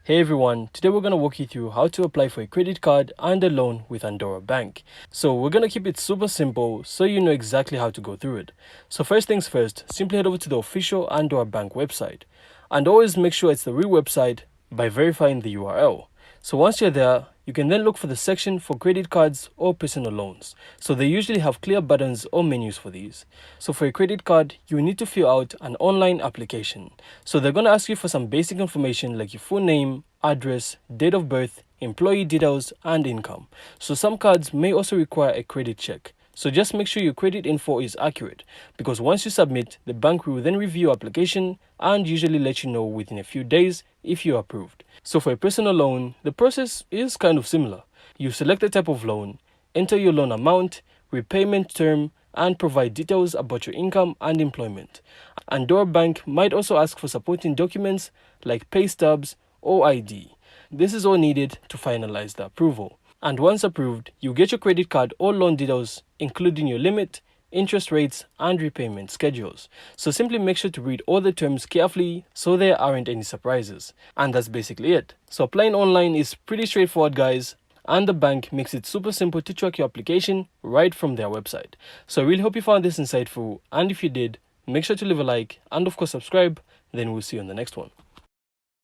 Hey everyone, today we're going to walk you through how to apply for a credit card and a loan with Andorra Bank. So we're going to keep it super simple so you know exactly how to go through it. So first things first, simply head over to the official Andorra Bank website. And always make sure it's the real website by verifying the URL. So once you're there, you can then look for the section for credit cards or personal loans. So they usually have clear buttons or menus for these. So for a credit card, you need to fill out an online application. So they're going to ask you for some basic information like your full name, address, date of birth, employee details, and income. So some cards may also require a credit check. So just make sure your credit info is accurate, because once you submit, the bank will then review your application and usually let you know within a few days if you're approved. So for a personal loan, the process is kind of similar. You select the type of loan, enter your loan amount, repayment term, and provide details about your income and employment. Andorra Bank might also ask for supporting documents like pay stubs or ID. This is all needed to finalize the approval. And once approved, you get your credit card or loan details, including your limit, interest rates, and repayment schedules. So simply make sure to read all the terms carefully so there aren't any surprises. And that's basically it. So applying online is pretty straightforward, guys. And the bank makes it super simple to track your application right from their website. So I really hope you found this insightful. And if you did, make sure to leave a like and of course subscribe. Then we'll see you on the next one.